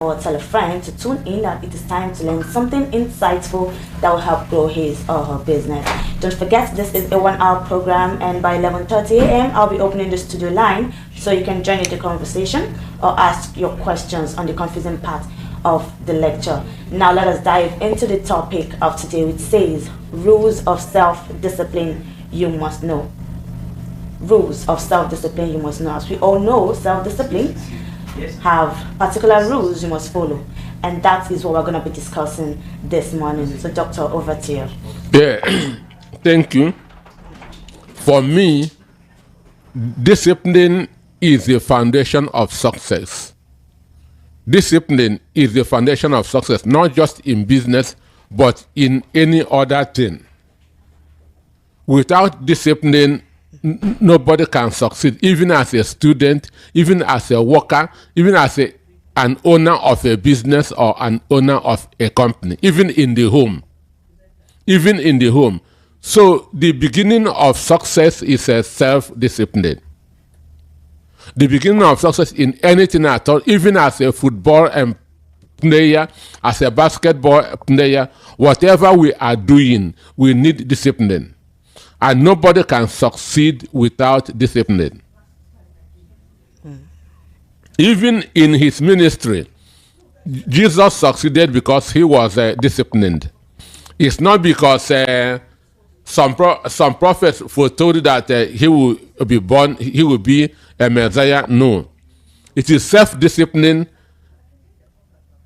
or tell a friend to tune in that it is time to learn something insightful that will help grow his or her business. Don't forget, this is a 1 hour program, and by 11:30 a.m. I'll be opening the studio line so you can join in the conversation or ask your questions on the confusing part of the lecture. Now let us dive into the topic of today, which says rules of self-discipline you must know. Rules of self-discipline you must know. As we all know, self-discipline have particular rules you must follow, and that is what we're going to be discussing this morning. So doctor, over to you. Yeah. Thank you. For me, discipline is the foundation of success. Discipline is the foundation of success, not just in business, but in any other thing. Without discipline, nobody can succeed, even as a student, even as a worker, even as an owner of a business or an owner of a company, even in the home. Even in the home. So the beginning of success is a self-discipline. The beginning of success in anything at all, even as a football player, as a basketball player, whatever we are doing, we need discipline. And nobody can succeed without discipline. Even in his ministry, Jesus succeeded because he was disciplined. It's not because some prophets foretold that he will be born, he will be a Messiah. No. It is self-discipline,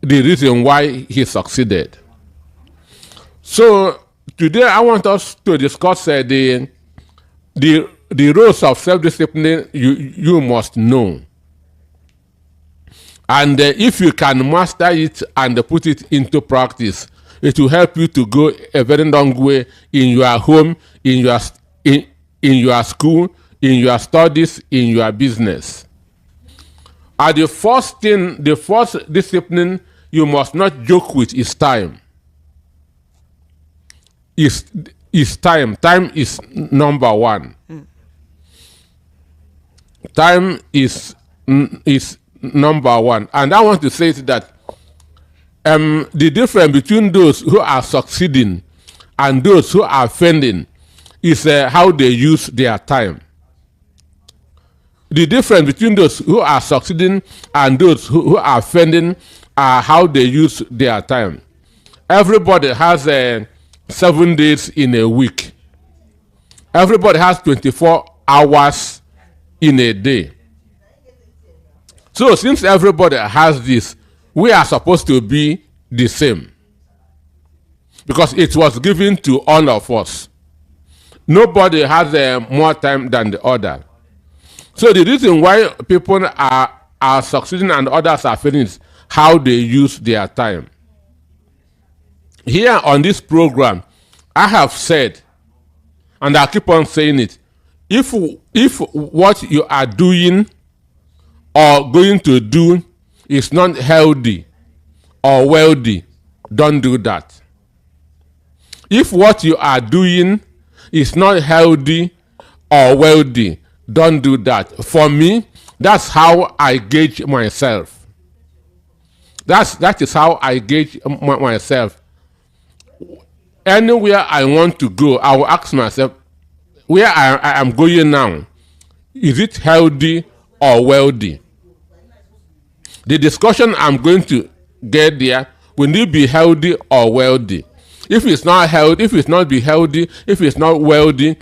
the reason why he succeeded. So today I want us to discuss the rules of self-discipline you must know. And if you can master it and put it into practice, it will help you to go a very long way in your home, in your school, in your studies, in your business. And the first discipline you must not joke with is time. Is time. Time is number one. Time is number one. And I want to say that the difference between those who are succeeding and those who are failing is how they use their time. The difference between those who are succeeding and those who are failing are how they use their time. Everybody has 7 days in a week. Everybody has 24 hours in a day. So since everybody has this, we are supposed to be the same, because it was given to all of us. Nobody has more time than the other. So the reason why people are succeeding and others are failing is how they use their time. Here on this program, I have said, and I keep on saying it, if what you are doing or going to do is not healthy or wealthy, don't do that. If what you are doing is not healthy or wealthy, don't do that. For me, that's how I gauge myself. That is how I gauge myself. Anywhere I want to go, I will ask myself, where I am going now, is it healthy or wealthy? The discussion I'm going to get there, will it be healthy or wealthy? If it's not healthy, if it's not be healthy, if it's not wealthy,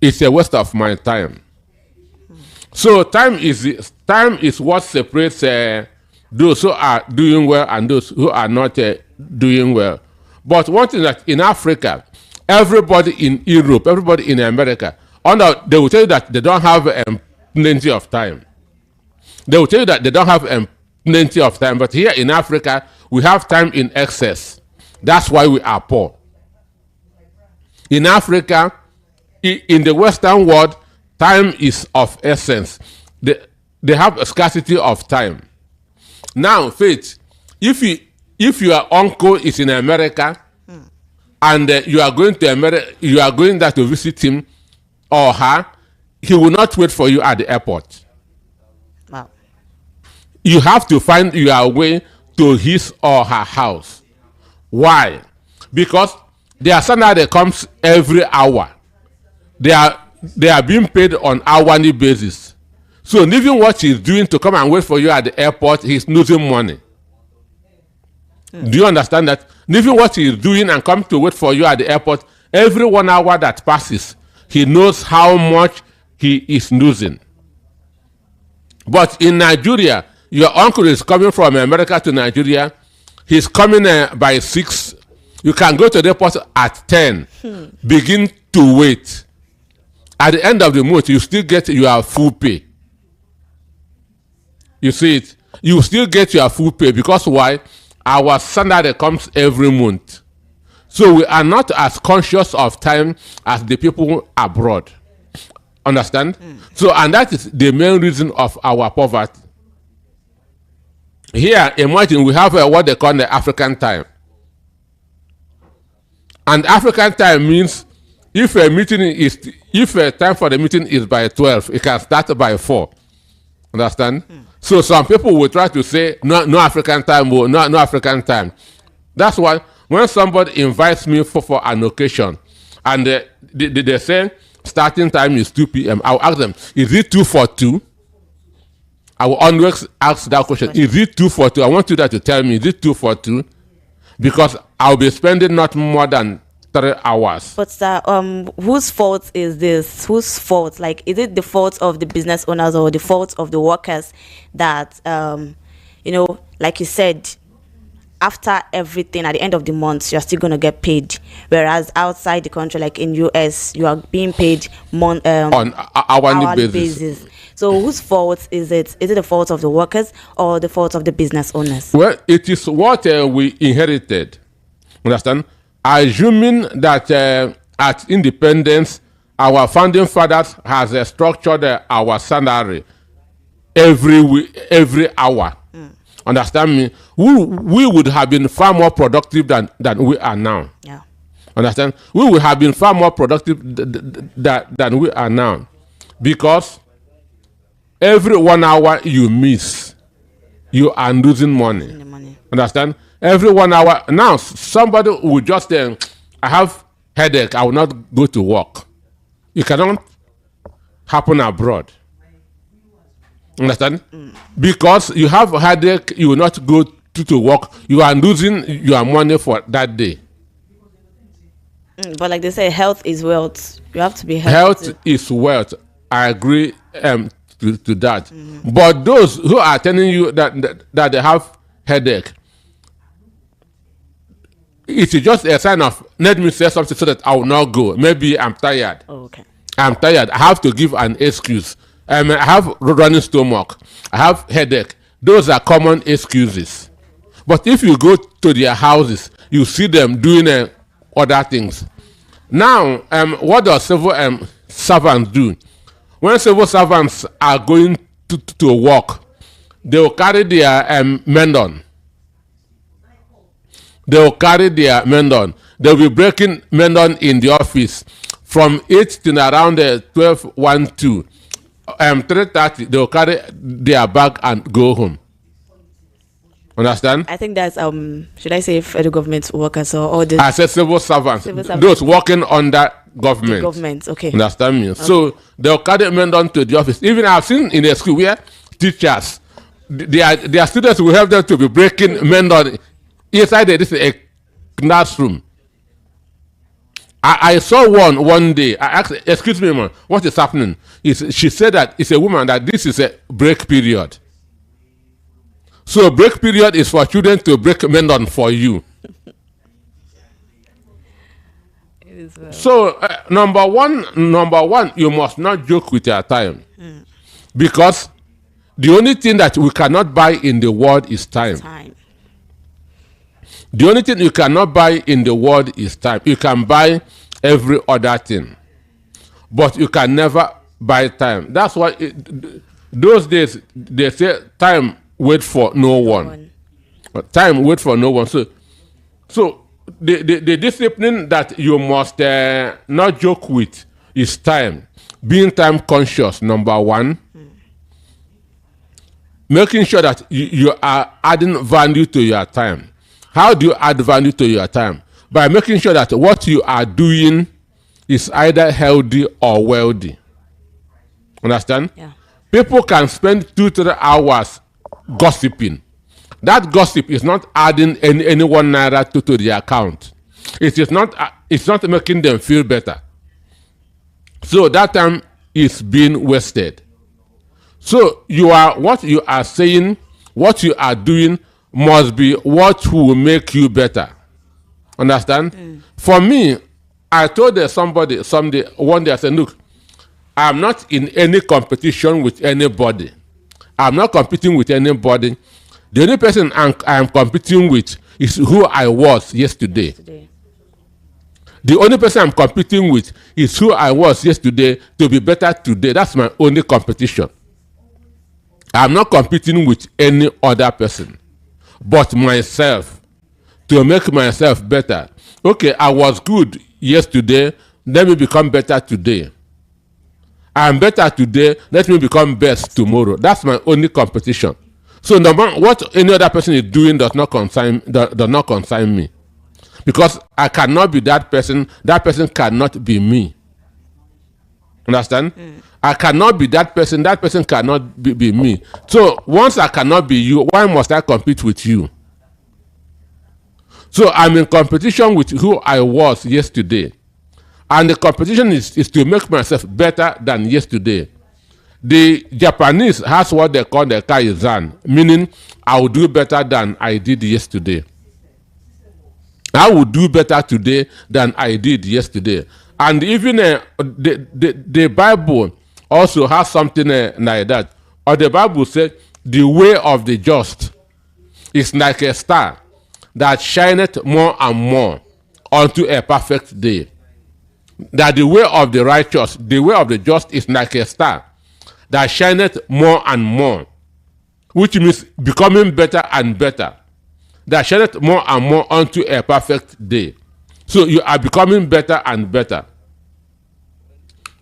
it's a waste of my time. So time is what separates those who are doing well and those who are not doing well. But one thing that in Africa, everybody in Europe, everybody in America, they will tell you that they don't have plenty of time. They will tell you that they don't have plenty of time, but here in Africa, we have time in excess. That's why we are poor. In Africa, in the Western world, time is of essence. They have a scarcity of time. Now, Faith, if your uncle is in America and you are going to America, you are going there to visit him or her, he will not wait for you at the airport. Wow. you have to find your way to his or her house. Why? Because their salary comes every hour. They are being paid on hourly basis. So leaving what he's doing to come and wait for you at the airport, he's losing money. Do you understand that? Leaving what he's doing and come to wait for you at the airport, every 1 hour that passes, he knows how much he is losing. But in Nigeria, your uncle is coming from America to Nigeria. He's coming by 6. You can go to the airport at 10. Begin to wait. At the end of the month, you still get your full pay. You see it? You still get your full pay because why? Our salary comes every month. So we are not as conscious of time as the people abroad. Understand? So, and that is the main reason of our poverty. Here, imagine we have what they call the African time. And African time means if a time for the meeting is by 12, it can start by 4. Understand? So some people will try to say no African time, or no African time. That's why when somebody invites me for an occasion and they say starting time is 2 p.m., I'll ask them, is it 2 for 2? I will always ask that question. Is it 2 for 2? I want you to tell me, is it 2 for 2? Because I'll be spending not more than 3 hours. But sir, whose fault is this? Whose fault? Like, is it the fault of the business owners or the fault of the workers that, like you said, after everything at the end of the month, you're still going to get paid. Whereas outside the country, like in US, you are being paid on hourly basis. So whose fault is it? Is it the fault of the workers or the fault of the business owners? Well, it is what we inherited. Understand? Assuming that at independence, our founding fathers has structured our salary every hour. Understand me? We would have been far more productive than we are now. Yeah. Understand? We would have been far more productive than we are now. Because every 1 hour you miss, you are losing money. Understand? Every 1 hour. Now, somebody will just say, I have headache, I will not go to work. It cannot happen abroad. Understand? Because you have a headache, you will not go to work. You are losing your money for that day. But like they say, health is wealth. You have to be healthy. Health is wealth. I agree to that. But those who are telling you that they have headache, it is just a sign of, let me say something so that I will not go. Maybe I'm tired. Oh, okay. I'm tired. I have to give an excuse. I have running stomach. I have headache. Those are common excuses. But if you go to their houses, you see them doing other things. Now, what does civil servants do? When civil servants are going to work, they will carry their men on. They will carry their men on. They will be breaking men on in the office from 8 to around 12, 1, 2. 3:30, they will carry their bag and go home. Understand? I think that's should I say federal government workers or all the I said civil servants. Those working under government. The government, okay. Understand me? Okay. So they'll carry men down to the office. Even I've seen in a school where teachers, their students will help them to be breaking men down inside a classroom. I saw one day. I asked, excuse me, man, what is happening? She said that it's a woman, that this is a break period. So break period is for children to break men down for you. It is well. So number one, you must not joke with your time. Because the only thing that we cannot buy in the world is time. The only thing you cannot buy in the world is time. You can buy every other thing, but you can never buy time. That's why those days they say time wait for no one. But time wait for no one. So the discipline that you must not joke with is time. Being time conscious, number one. making sure that you are adding value to your time. How do you add value to your time? By making sure that what you are doing is either healthy or wealthy. Understand? Yeah. People can spend 2-3 hours gossiping. That gossip is not adding any 1 naira to the account. It's not making them feel better. So that time is being wasted. So what you are saying, what you are doing must be what will make you better. Understand? For me, I told somebody one day, I said, look, I'm not in any competition with anybody. I'm not competing with anybody. The only person I'm competing with is who I was yesterday. The only person I'm competing with is who I was yesterday to be better today. That's my only competition. I'm not competing with any other person but myself to make myself better. Okay, I was good yesterday, let me become better today. I'm better today, let me become best tomorrow. That's my only competition. So no matter what any other person is doing does not concern me. Because I cannot be that person cannot be me. Understand? I cannot be that person cannot be me. So once I cannot be you, why must I compete with you? So I'm in competition with who I was yesterday. And the competition is to make myself better than yesterday. The Japanese has what they call the kaizen, meaning I will do better than I did yesterday. I will do better today than I did yesterday. And even the Bible also has something like that. Or the Bible says, the way of the just is like a star that shineth more and more unto a perfect day. That the way of the righteous, the way of the just is like a star that shineth more and more, which means becoming better and better. That shineth more and more unto a perfect day. So you are becoming better and better.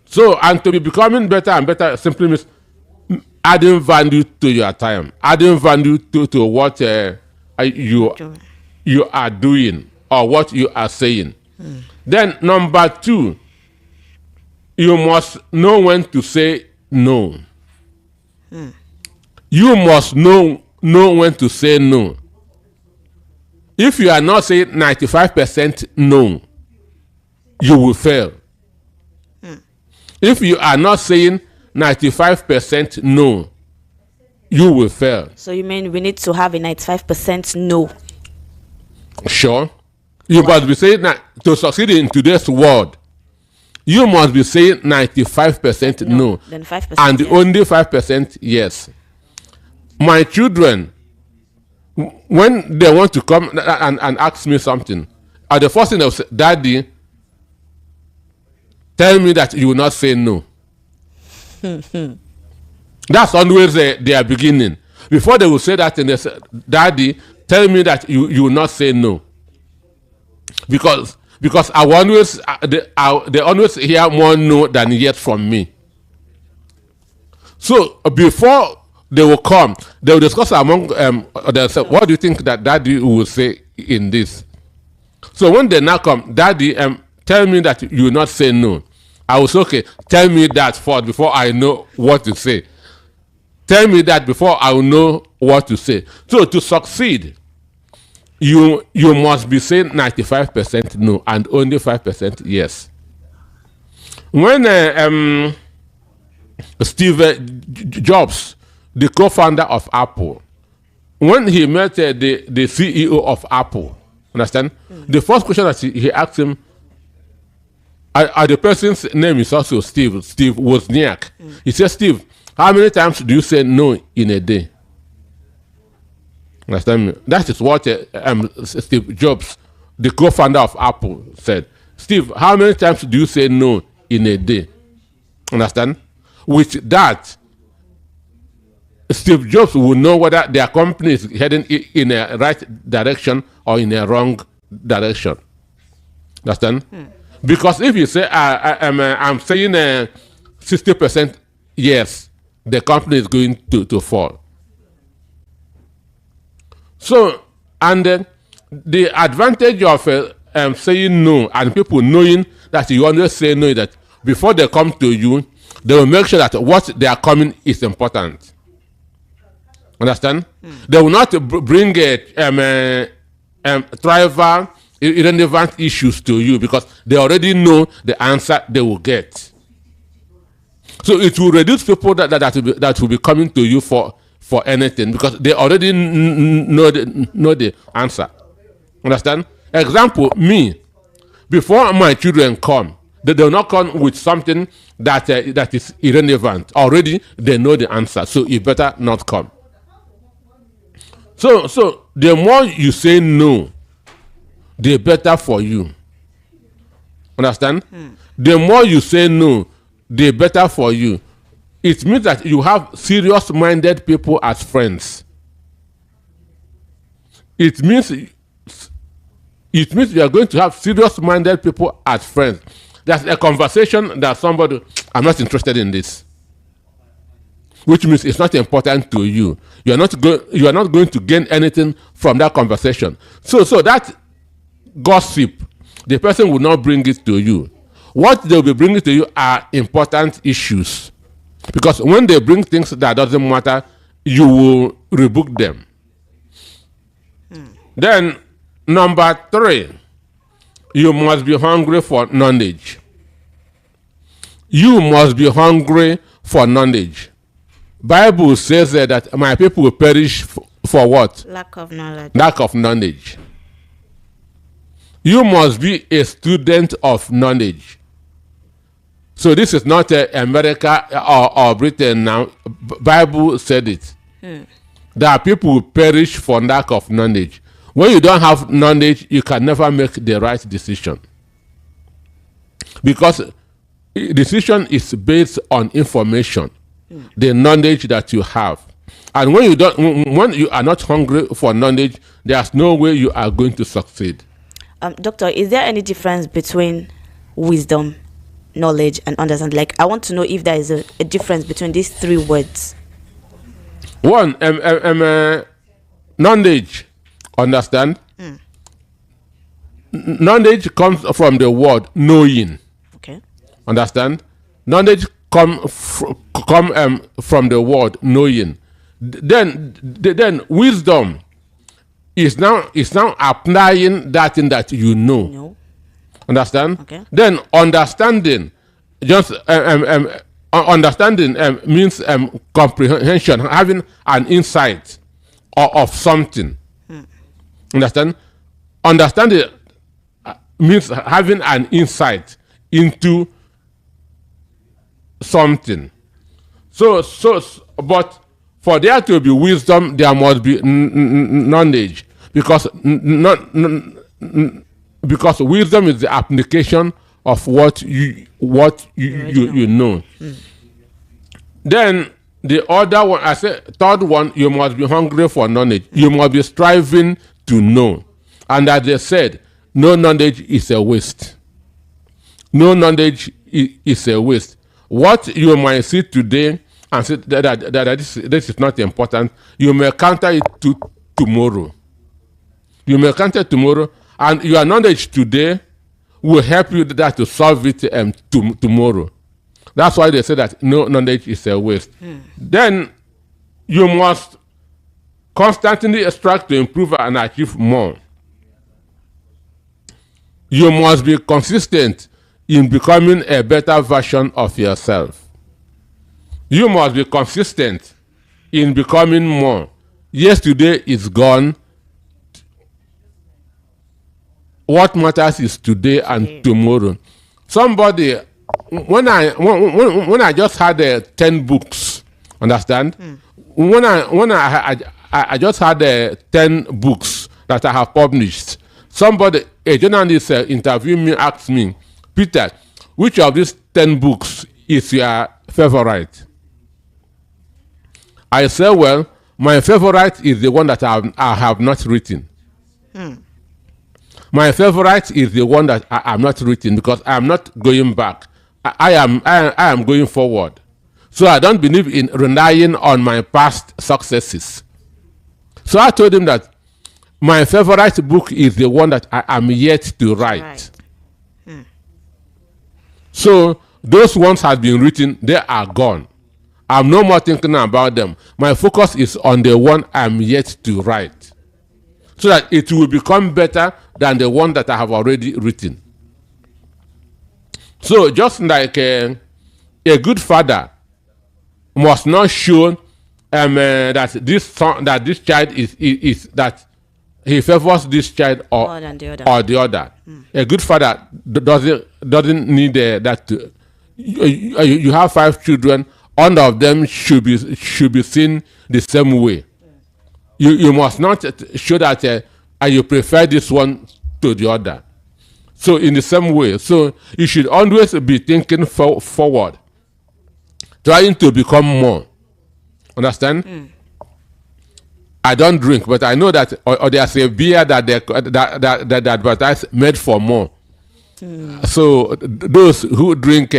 So, and to be becoming better and better simply means adding value to your time, adding value to what you are doing or what you are saying. Then number 2, you must know when to say no. You must know when to say no. If you are not saying 95% no, you will fail. If you are not saying 95% no, you will fail. So you mean we need to have a 95% no? Sure. You must be saying that to succeed in today's world, you must be saying 95% no, then 5% and yes. only 5% yes. My children, when they want to come and ask me something, the first thing they'll say, Daddy, tell me that you will not say no. That's always their beginning. Before they will say that, and they say, Daddy, tell me that you will not say no. Because I always they always hear more no than yes from me. So before they will come, they will discuss among themselves. What do you think that Daddy will say in this? So when they now come, Daddy, tell me that you will not say no. I will say, okay, tell me that first before I know what to say. Tell me that before I will know what to say. So to succeed, you must be saying 95% no and only 5% yes. When Steve Jobs, the co-founder of Apple, when he met the CEO of Apple, understand? The first question that he asked him, the person's name is also Steve Wozniak. He said, Steve, how many times do you say no in a day? Understand me? That is what Steve Jobs, the co-founder of Apple, said. Steve, how many times do you say no in a day? Understand? With that, Steve Jobs will know whether their company is heading in a right direction or in a wrong direction. Understand? Because if you say I'm saying 60% yes, the company is going to fall. So, and the advantage of saying no and people knowing that you always say no is that before they come to you, they will make sure that what they are coming is important. Understand? They will not bring trivial, irrelevant issues to you because they already know the answer they will get. So it will reduce people that will be coming to you for anything because they already know the answer. Understand? Example, me. Before my children come, they will not come with something that is irrelevant. Already they know the answer, so you better not come. So the more you say no, the better for you. Understand? The more you say no, the better for you. It means that you have serious-minded people as friends. It means you are going to have serious-minded people as friends. That's a conversation that somebody, I'm not interested in this. Which means it's not important to you. You are not going to gain anything from that conversation. So that gossip, the person will not bring it to you. What they will be bringing to you are important issues. Because when they bring things that doesn't matter, you will rebuke them. Then, number 3, you must be hungry for knowledge. You must be hungry for knowledge. Bible says that my people will perish for what? Lack of knowledge. Lack of knowledge. You must be a student of knowledge. So this is not America or Britain now. Bible said it. That people will perish for lack of knowledge. When you don't have knowledge, you can never make the right decision. Because decision is based on information, the knowledge that you have. And when you are not hungry for knowledge, there's no way you are going to succeed. Doctor, is there any difference between wisdom, knowledge, and understanding? Like, I want to know if there is a difference between these 3 words. One, knowledge, understand? Knowledge comes from the word knowing. Okay. Understand? Knowledge come from the word knowing. Then wisdom is now applying that thing that you know. No. Understand? Okay. Then understanding, just understanding means comprehension, having an insight of something. Understand? Understanding means having an insight into something. But for there to be wisdom, there must be knowledge, because wisdom is the application of what you know. Then the other one, I say, third one, you must be hungry for knowledge. You must be striving to know. And as they said, no knowledge is a waste. No knowledge is a waste. What you might see today and say that this is not important, you may counter it tomorrow. You may counter it tomorrow, and your knowledge today will help you to solve it tomorrow. That's why they say that no knowledge is a waste. Then you must constantly strive to improve and achieve more. You must be consistent in becoming a better version of yourself. You must be consistent in becoming more. Yesterday is gone. What matters is today and tomorrow. Somebody, when I just had 10 books, understand? When I just had 10 books that I have published. Somebody, a journalist interviewed me, asked me, Peter, which of these 10 books is your favorite? I said, well, my favorite is the one that I have not written. My favorite is the one that I am not written, because I am not going back. I am going forward. So I don't believe in relying on my past successes. So I told him that My favorite book is the one that I am yet to write. Right. So those ones have been written, they are gone. I'm no more thinking about them. My focus is on the one I'm yet to write, so that it will become better than the one that I have already written. So just like a good father must not show that this child is that he favors this child More than the other. or the other. A good father doesn't need that. You have 5 children. All of them should be seen the same way. You must not show that you prefer this one to the other. So in the same way, so you should always be thinking forward, trying to become more. Understand? I don't drink, but I know that or there's a beer that they advertise made for more. So those who drink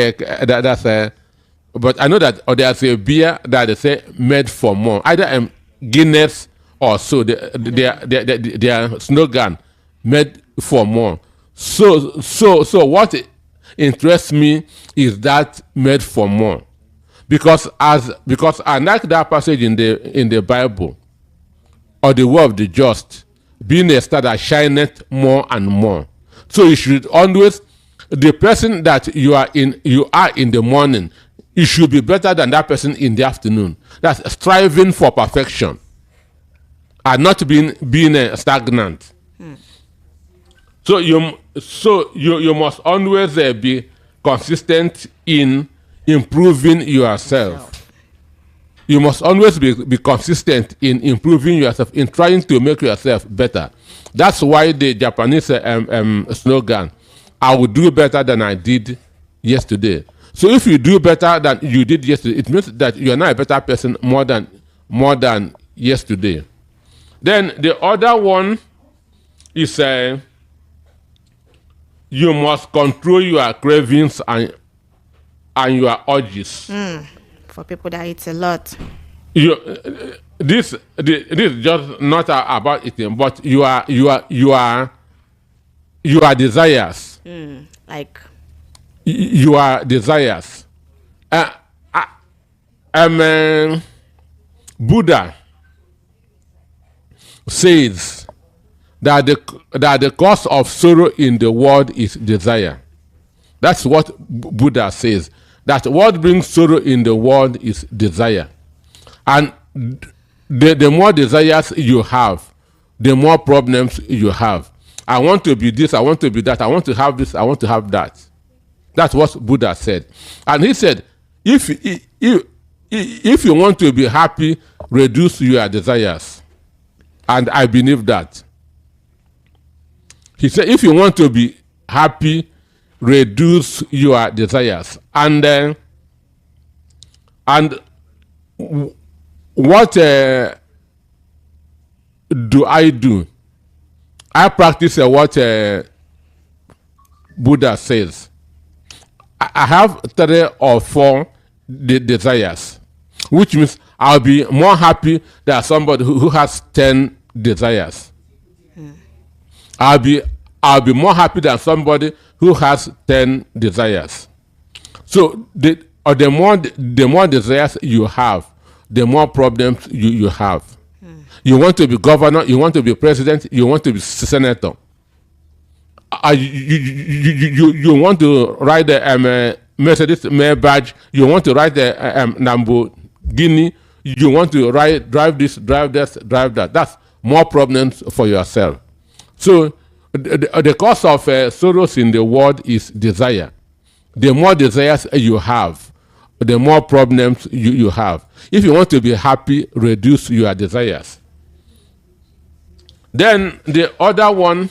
but I know that or there's a beer that they say made for more. Either Guinness or so their slogan made for more. So what interests me is that made for more, because I like that passage in the Bible, or the word of the just, being a star that shineth more and more. So you should always, the person that you are in the morning, you should be better than that person in the afternoon. That's striving for perfection, and not being stagnant. So you must always be consistent in improving yourself. You must always be consistent in improving yourself, in trying to make yourself better. That's why the Japanese slogan, I will do better than I did yesterday. So if you do better than you did yesterday, it means that you are now a better person more than yesterday. Then the other one is you must control your cravings and your urges. For people that eat a lot. This is just not about eating, but your desires. Like Your desires. Buddha says that the cause of sorrow in the world is desire. That's what Buddha says. That what brings sorrow in the world is desire. And the more desires you have, the more problems you have. I want to be this, I want to be that, I want to have this, I want to have that. That's what Buddha said. And he said, if you want to be happy, reduce your desires. And I believe that. He said, if you want to be happy, reduce your desires. And what do I do? I practice what Buddha says. I have 3 or 4 desires, which means I'll be more happy than somebody who has 10 desires. I'll be more happy than somebody who has 10 desires. So the more desires you have, the more problems you have. You want to be governor, you want to be president, you want to be senator. You want to ride the Mercedes Maybach, you want to ride the Lamborghini, you want to drive this, drive that. That's more problems for yourself. So the cause of sorrows in the world is desire. The more desires you have, the more problems you have. If you want to be happy, reduce your desires. Then the other one,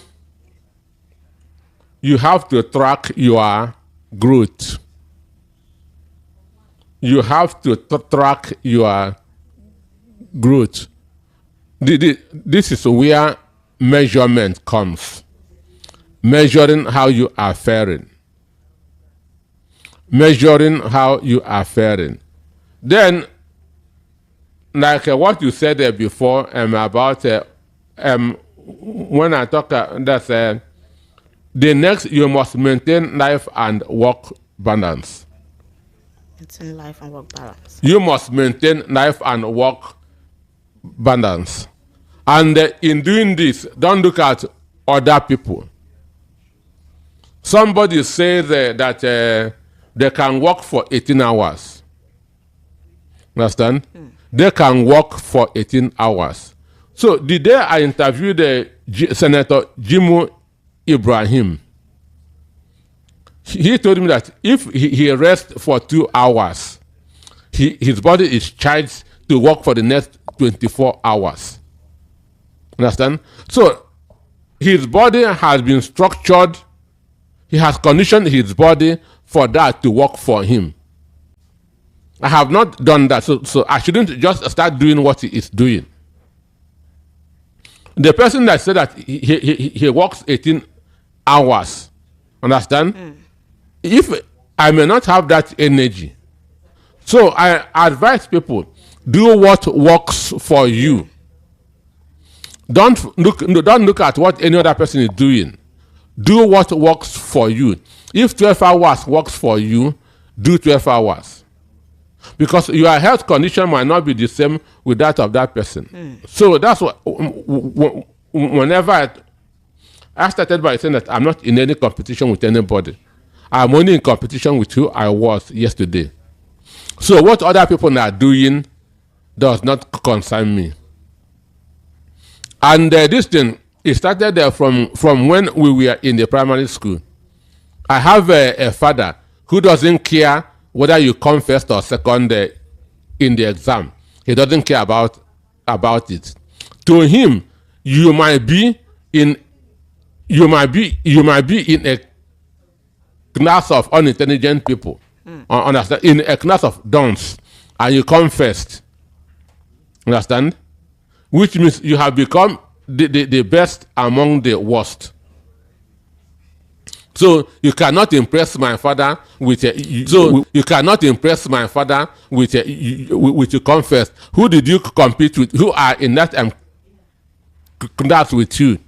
you have to track your growth. You have to track your growth. This is where measurement comes. Measuring how you are faring. Measuring how you are faring. Then, like what you said before about when I talk, that's the next, you must maintain life and work balance. Maintain life and work balance. You must maintain life and work balance. And in doing this, don't look at other people. Somebody says that they can work for 18 hours. Understand? They can work for 18 hours. So the day I interviewed Senator Jimo Ibrahim, he told me that if he rests for 2 hours, his body is charged to work for the next 24 hours. Understand? So his body has been structured. He has conditioned his body for that to work for him. I have not done that, so I shouldn't just start doing what he is doing. The person that said that he works 18 hours, understand? If I may not have that energy, so I advise people, do what works for you. Don't look at what any other person is doing. Do what works for you. If 12 hours works for you, do 12 hours. Because your health condition might not be the same with that of that person. So that's what, whenever I started by saying that I'm not in any competition with anybody. I'm only in competition with who I was yesterday. So what other people are doing does not concern me. And this thing, it started from when we were in the primary school. I have a father who doesn't care whether you come first or second in the exam. He doesn't care about it. To him, you might be in a class of unintelligent people, understand? In a class of dons, and you come first. Understand? Which means you have become the best among the worst. So you cannot impress my father with you cannot impress my father with you come first. Who did you compete with? Who are in that class with you?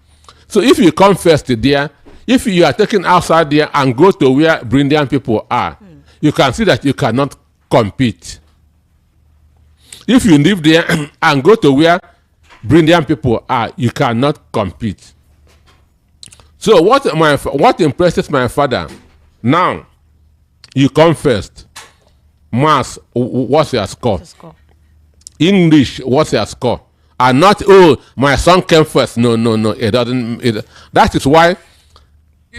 So if you come first there, if you are taken outside there and go to where brilliant people are, you can see that you cannot compete. If you live there and go to where brilliant people are, you cannot compete. So what impresses my father? Now, you come first. Maths, what's your score? English, what's your score? And not, oh, my son came first. No, it doesn't. That is why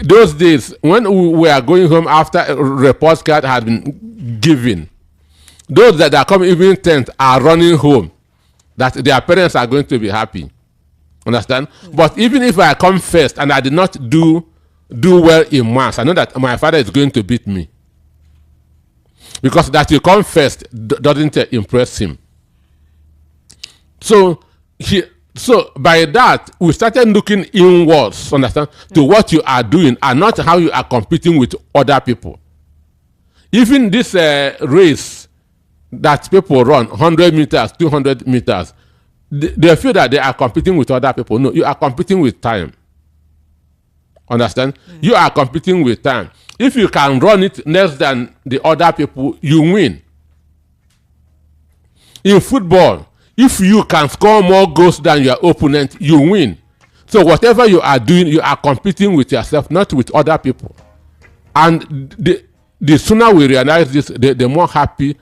those days, when we are going home after a report card had been given, those that are coming even 10th are running home, that their parents are going to be happy. Understand? But even if I come first and I did not do well in maths, I know that my father is going to beat me. Because that you come first doesn't impress him. So by that, we started looking inwards, understand, to what you are doing and not how you are competing with other people. Even this race that people run, 100 meters, 200 meters, they feel that they are competing with other people. No, you are competing with time. Understand? You are competing with time. If you can run it less than the other people, you win. In football, if you can score more goals than your opponent, you win. So whatever you are doing, you are competing with yourself, not with other people. And the sooner we realize this, the more happy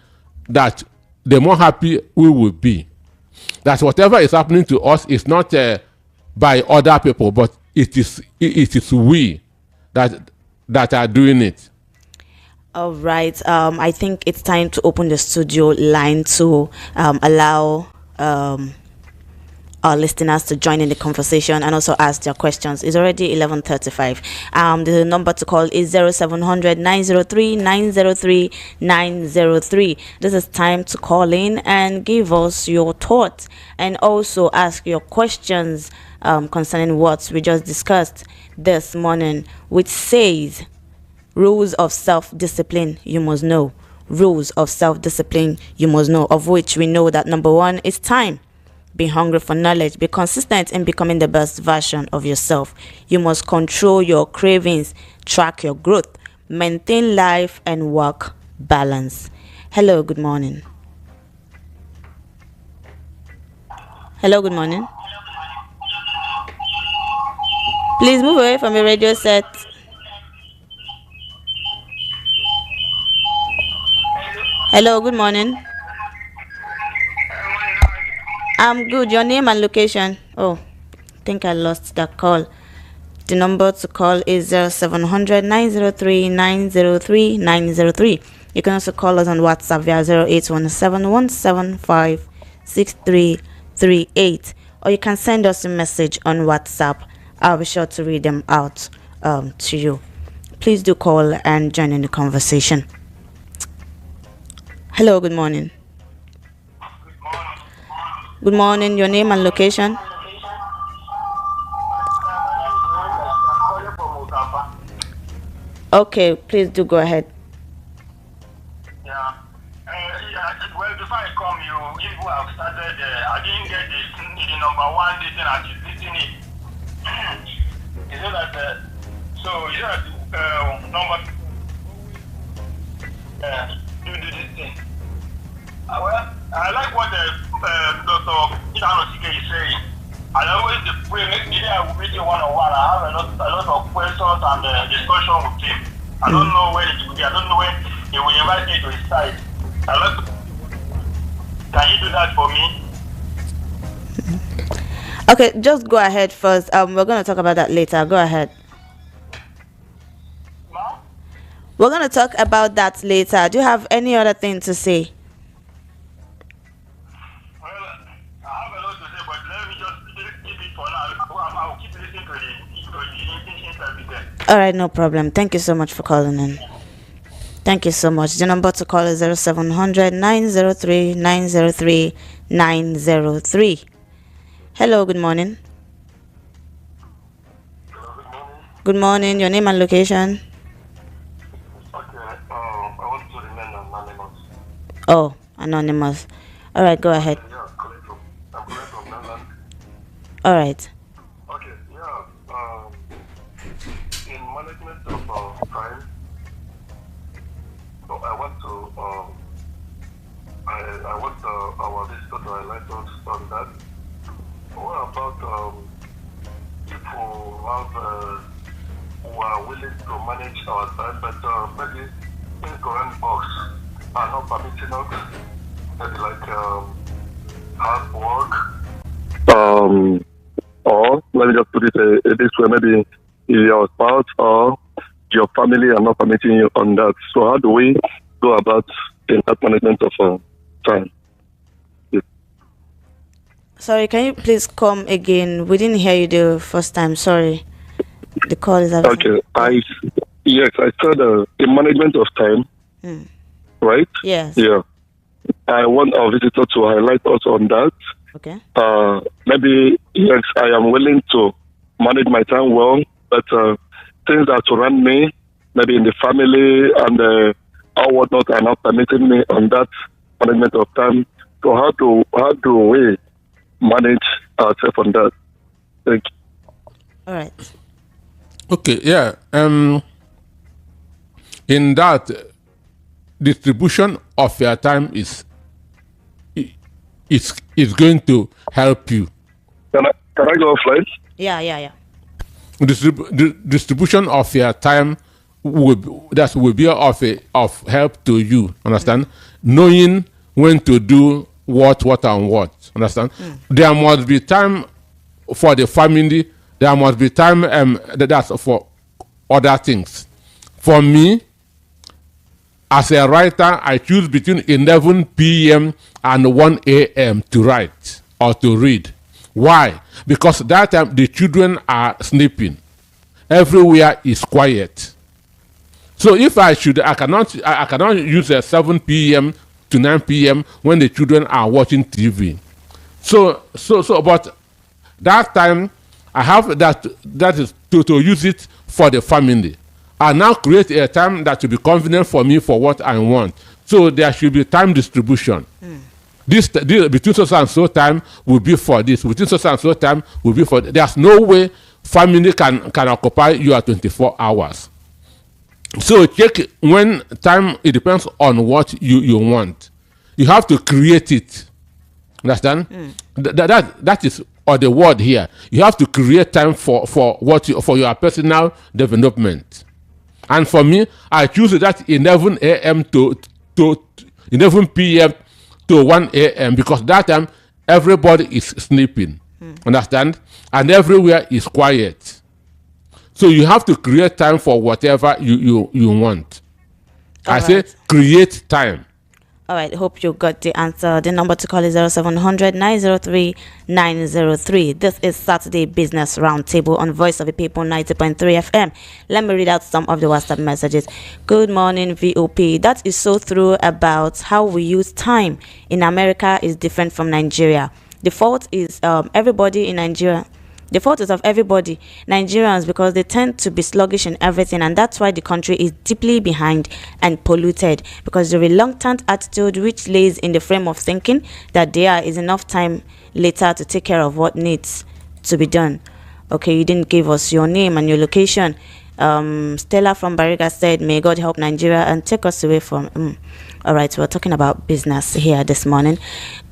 we will be. That whatever is happening to us is not by other people, but it is we that are doing it. All right. I think it's time to open the studio line to allow our listeners to join in the conversation and also ask their questions. It's already 11:35. The number to call is 0700 903 903 903. This is time to call in and give us your thoughts and also ask your questions concerning what we just discussed this morning, which says rules of self-discipline you must know. Rules of self-discipline you must know, of which we know that number one is time. Be hungry for knowledge. Be consistent in becoming the best version of yourself. You must control your cravings, track your growth, maintain life and work balance. Hello, good morning. Hello, good morning. Please move away from your radio set. Hello, good morning. I'm good. Your name and location? Oh, I think I lost that call. The number to call is 0700 903 903 903. You can also call us on WhatsApp via 0817-175-6338. Or you can send us a message on WhatsApp. I'll be sure to read them out to you. Please do call and join in the conversation. Hello, good morning. Good morning, your name and location? Okay, please do go ahead. Yeah. Well, before I come, you have started, I didn't get the number one, the thing that is listing it. You said that, so you said number, do this thing. Well, I like what Dr. Anosike is saying. I always pray, maybe I will meet you one-on-one. I have a lot of questions and discussion with him. I don't know when it will be. I don't know when he will invite me to his side. Can you do that for me? Okay, just go ahead first. We're going to talk about that later. Go ahead. Ma'am? We're going to talk about that later. Do you have any other thing to say? All right, no problem. Thank you so much for calling in. Thank you so much. The number to call is 0700 903 903 903. Hello, good morning. Good morning. Your name and location? Okay, I want to remain anonymous. Oh, anonymous. All right, go ahead. Yeah, I'm calling from Netherlands. All right. Okay, yeah. In management of time, so I want our visitor to highlight us on that. What about people who are willing to manage our time, but maybe incorrect box are not permitting us, maybe like hard work. Or let me just put it this way, maybe your spouse or your family are not permitting you on that. So how do we go about in that management of time? Sorry, can you please come again? We didn't hear you the first time. Sorry. The call is okay. I said the management of time, right? Yes. Yeah. I want our visitor to highlight us on that. Okay. Maybe, yes, I am willing to manage my time well, but things that surround me, maybe in the family and or whatnot, are not permitting me on that management of time. So how do we manage ourselves on that? Thank you. All right. Okay, yeah. In that, distribution of your time is going to help you. Can I go offline? Yeah. Distribution of your time will be of help to you. Understand? Knowing when to do what and what. Understand? There must be time for the family. There must be time that's for other things. For me, as a writer, I choose between 11 p.m. and 1 a.m. to write or to read. Why? Because that time the children are sleeping. Everywhere is quiet. So if I cannot use 7 p.m. to 9 p.m. when the children are watching TV. So, but that time I have that is to use it for the family. I now create a time that will be convenient for me for what I want. So there should be time distribution. This between so and so time will be for this. Between so and so time will be for. There's no way family can occupy you at 24 hours. So check when time. It depends on what you want. You have to create it. Understand? That is or the word here. You have to create time for for your personal development. And for me, I choose that 11 a.m. to 11 p.m. to 1 a.m. because that time everybody is sleeping. Understand? And everywhere is quiet. So you have to create time for whatever you want. I say create time. All right, hope you got the answer. The number to call is 0700 903 903. This is Saturday Business Roundtable on Voice of the People 90.3 FM. Let me read out some of the WhatsApp messages. Good morning, VOP. That is so true about how we use time in America is different from Nigeria. The fault is everybody in Nigeria. The fault is of everybody, Nigerians, because they tend to be sluggish in everything, and that's why the country is deeply behind and polluted, because the reluctant attitude which lays in the frame of thinking that there is enough time later to take care of what needs to be done. Okay, you didn't give us your name and your location. Stella from Bariga said, may God help Nigeria and take us away from... All right, we're talking about business here this morning.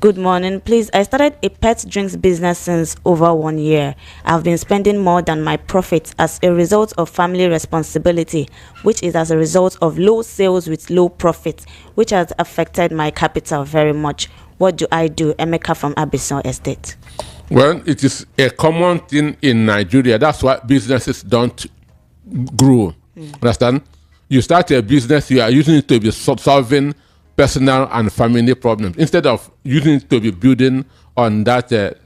Good morning. Please, I started a pet drinks business since over 1 year. I've been spending more than my profits as a result of family responsibility, which is as a result of low sales with low profits, which has affected my capital very much. What do I do? Emeka from Abison Estate. Well, it is a common thing in Nigeria. That's why businesses don't grow. Understand? You start a business, you are using it to be solving personal and family problems instead of using it to be building on that.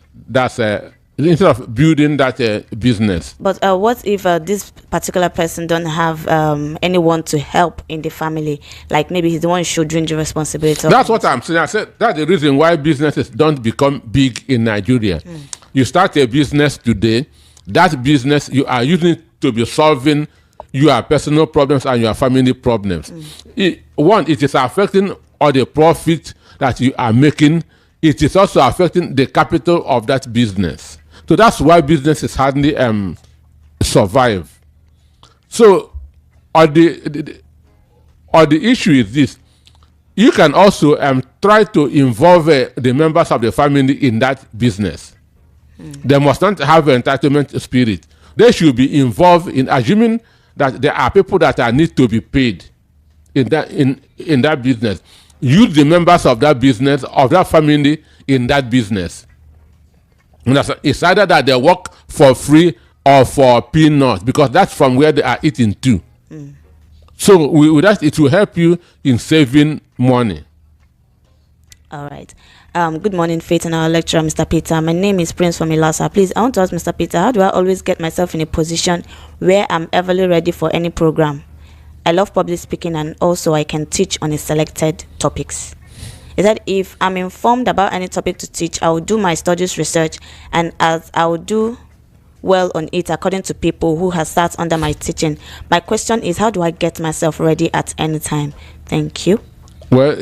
Instead of building that business. But what if this particular person don't have anyone to help in the family? Like maybe he's the one shouldering the responsibility. That's what I'm saying. I said that's the reason why businesses don't become big in Nigeria. You start a business today, that business you are using it to be solving your personal problems and your family problems. It is affecting all the profit that you are making. It is also affecting the capital of that business. So that's why businesses hardly survive. So, the issue is this: you can also try to involve the members of the family in that business. They must not have an entitlement spirit. They should be involved in assuming that there are people that need to be paid in that business. Use the members of that business, of that family in that business. It's either that they work for free or for peanuts, because that's from where they are eating too. So with that, it will help you in saving money. All right. Good morning, Faith, and our lecturer, Mr. Peter. My name is Prince from Ilasa. Please, I want to ask Mr. Peter, how do I always get myself in a position where I'm everly ready for any program? I love public speaking, and also I can teach on a selected topics. Is that if I'm informed about any topic to teach, I will do my studies research, and as I will do well on it according to people who have sat under my teaching. My question is, how do I get myself ready at any time? Thank you. Well,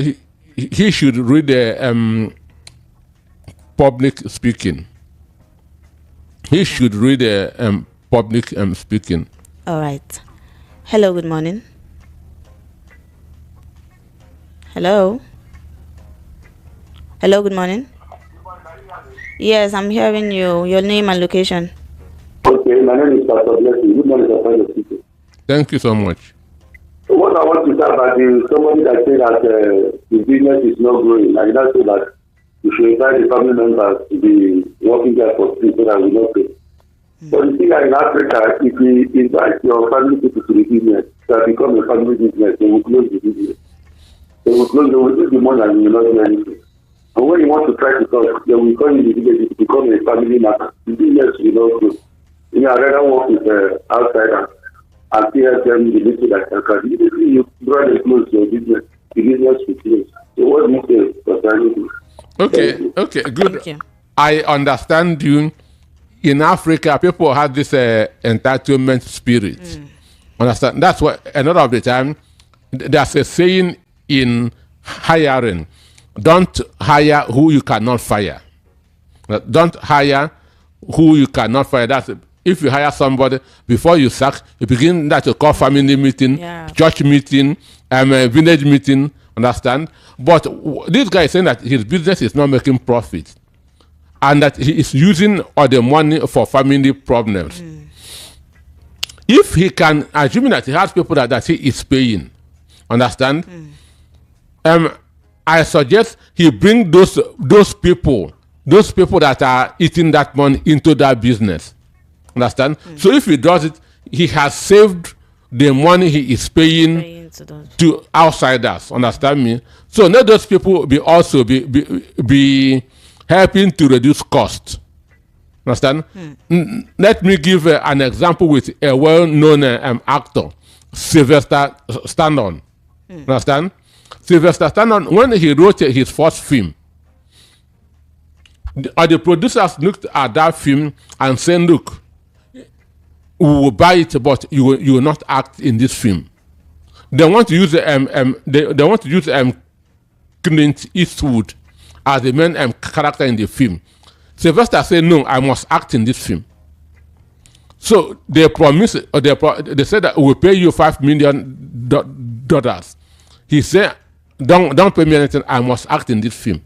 he should read the public speaking. He should read the public speaking. All right. Hello, good morning. Hello. Hello, good morning. Yes, I'm hearing you. Your name and location. Okay, my name is Pastor Blessing. Good morning, Pastor. Thank you so much. So what I want to say about somebody that said that the business is not growing, I not say that you should invite the family members to be working there for free so that we not pay. But you see that in Africa, if you invite your family people to the business, that become a family business, they will close the business. They will lose the money and you will not do anything. And when you want to try to talk, they will call you the business to become a family matter. The business will not grow. You know, I'd rather work with outsiders and see them the little that I can. Immediately you draw them close to your business, the business will close. So what do you say concerning this? Okay, good. I understand you. In Africa, people have this entitlement spirit. Understand? That's why a lot of the time there's a saying in hiring: don't hire who you cannot fire. Don't hire who you cannot fire. That's if you hire somebody before you sack, you begin that you call family meeting, church meeting, village meeting. Understand? But this guy is saying that his business is not making profit, and that he is using all the money for family problems. If he can, assuming that he has people that he is paying, understand? I suggest he bring those people that are eating that money into that business. Understand? So if he does it, he has saved the money he is paying to outsiders. Understand me? So let those people be helping to reduce cost. Understand? Let me give an example with a well-known actor, Sylvester Stallone. Understand? Sylvester Stallone, when he wrote his first film, the producers looked at that film and said, "Look, we will buy it, but you will not act in this film." They want to use Clint Eastwood as the main character in the film. Sylvester said, "No, I must act in this film." So they promised, they said that we'll pay you $5 million. He said, "Don't pay me anything. I must act in this film."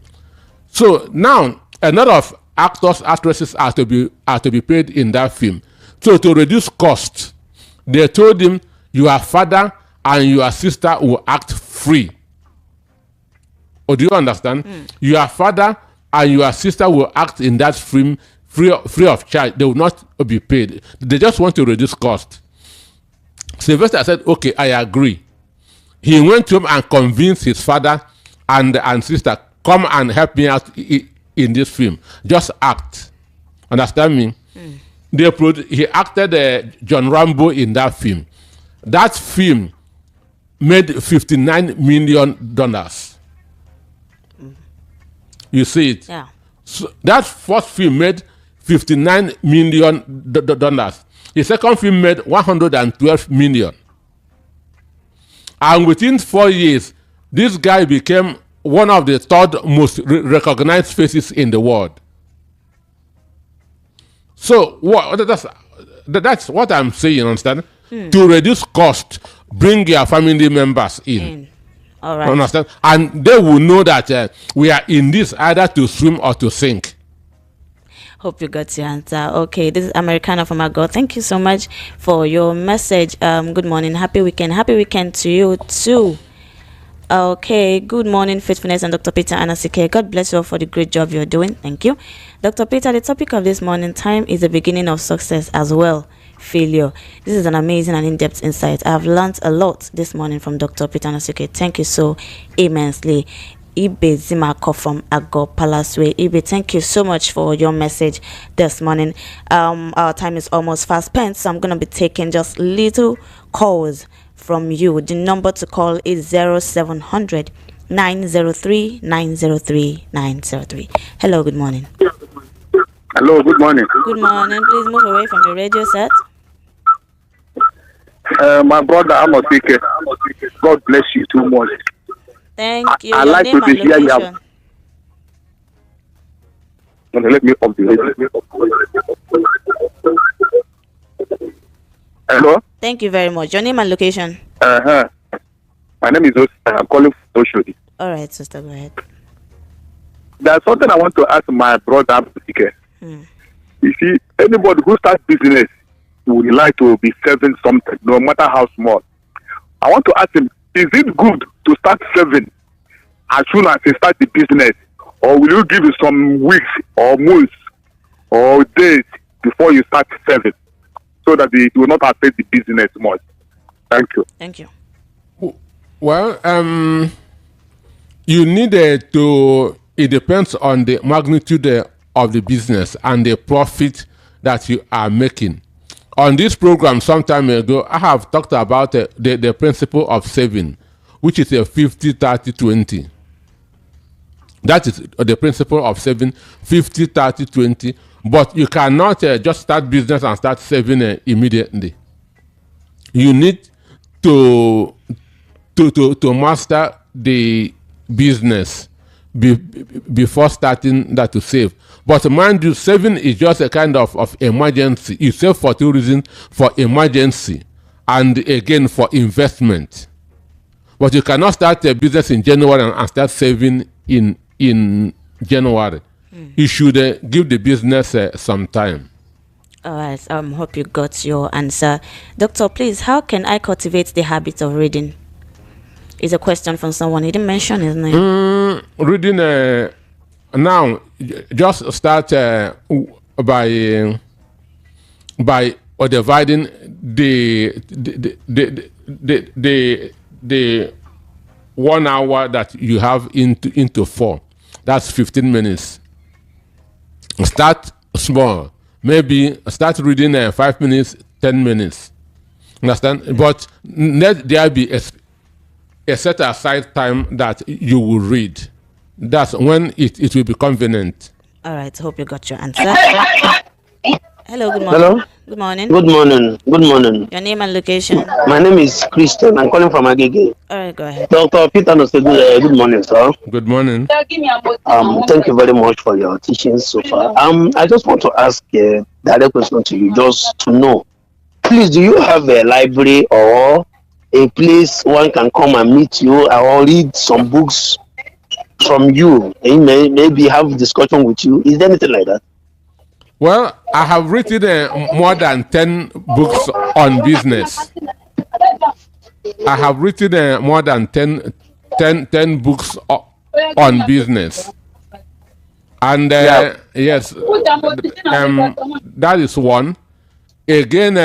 So now a lot of actors, actresses are to be paid in that film. So to reduce cost, they told him, "Your father and your sister will act free." Or do you understand? Your father and your sister will act in that film free of charge. They will not be paid. They just want to reduce cost. Sylvester said, "Okay, I agree." He went home and convinced his father and sister, "Come and help me out in this film. Just act." Understand me? He acted John Rambo in that film. That film made $59 million. You see it? Yeah. So that first film made $59 million. The second film made $112 million. And within 4 years, this guy became one of the third most recognized faces in the world. So that's what I'm saying, understand? To reduce cost, bring your family members in. All right. Understand? And they will know that we are in this either to swim or to sink. Hope you got your answer. Okay, this is Americana from Ago. Thank you so much for your message. Good morning. Happy weekend. Happy weekend to you too. Okay, good morning, Faithfulness and Dr. Peter Anosike. God bless you all for the great job you're doing. Thank you. Dr. Peter, the topic of this morning, time is the beginning of success as well. Failure. This is an amazing and in-depth insight. I've learned a lot this morning from Dr. Peter Anosike. Thank you so immensely. Ibe Zimako from Ago Palaswe. Ibe, thank you so much for your message this morning. Our time is almost fast spent, so I'm going to be taking just little calls from you. The number to call is 0700 903 903 903. Hello, good morning. Hello, good morning. Good morning. Please move away from the radio set. My brother Anosike, God bless you too much. Thank you. I Your like name to and hear you. location. Let me up the radio. Hello? Thank you very much. Your name and location. My name is Oscar. I'm calling from Oshodi. All right, sister, go ahead. There's something I want to ask my brother Anosike. You see, anybody who starts business would like to be serving something, no matter how small. I want to ask him, is it good to start serving as soon as he starts the business, or will you give him some weeks or months or days before you start serving, so that it will not affect the business much? Thank you. Thank you. Well, you need to. It depends on the magnitude of the business and the profit that you are making. On this program some time ago, I have talked about the principle of saving, which is a 50-30-20. That is the principle of saving, 50-30-20. But you cannot just start business and start saving immediately. You need to master the business before starting that to save. But mind you, saving is just a kind of emergency. You save for two reasons: for emergency and again for investment. But you cannot start a business in January and start saving in January. You should give the business some time. All right. Hope you got your answer, Doctor. Please, how can I cultivate the habit of reading? Is a question from someone. He didn't mention his name. Reading now, just start by dividing the 1 hour that you have into 4. That's 15 minutes. Start small. Maybe start reading 5 minutes, 10 minutes. Understand? But let there be a set aside time that you will read. That's when it will be convenient. All right. Hope you got your answer. Hello. Good morning. Hello. Good morning. Good morning. Good morning. Your name and location. My name is Christian. I'm calling from Agege. All right. Go ahead. Dr. Peter Anosike, good morning, sir. Good morning. Thank you very much for your teachings so far. I just want to ask a direct question to you, just to know. Please, do you have a library or a place one can come and meet you or read some books from you? Maybe have discussion with you. Is there anything like that? Well, I have written more than 10 books on business. I have written more than 10 books on business. And yes, that is one. Again,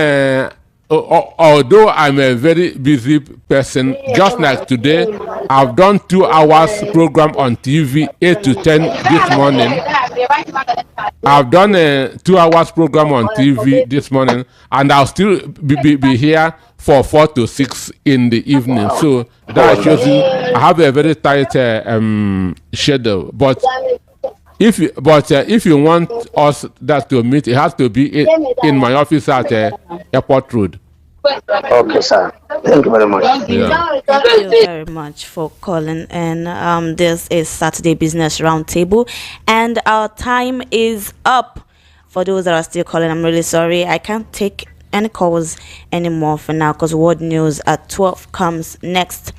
although I'm a very busy person, just like today, I've done 2 hours program on TV, 8 to 10 this morning. I've done a 2 hours program on TV this morning, and I'll still be here for 4 to 6 in the evening. So that shows you I have a very tight schedule. But if you want us that to meet, it has to be in my office at Airport Road. Okay, sir. Thank you very much. Yeah. Thank you very much for calling. And this is Saturday Business Roundtable, and our time is up. For those that are still calling, I'm really sorry. I can't take any calls anymore for now because World News at 12 comes next.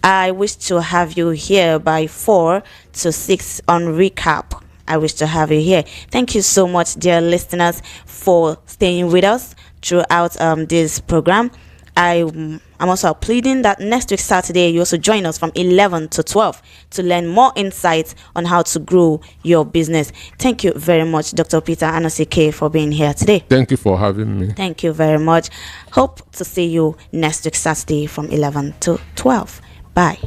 I wish to have you here by 4 to 6 on recap. I wish to have you here. Thank you so much, dear listeners, for staying with us throughout this program. I'm also pleading that next week Saturday you also join us from 11 to 12 to learn more insights on how to grow your business. Thank you very much, Dr. Peter Anosike, for being here today. Thank you for having me. Thank you very much. Hope to see you next week Saturday from 11 to 12. Bye.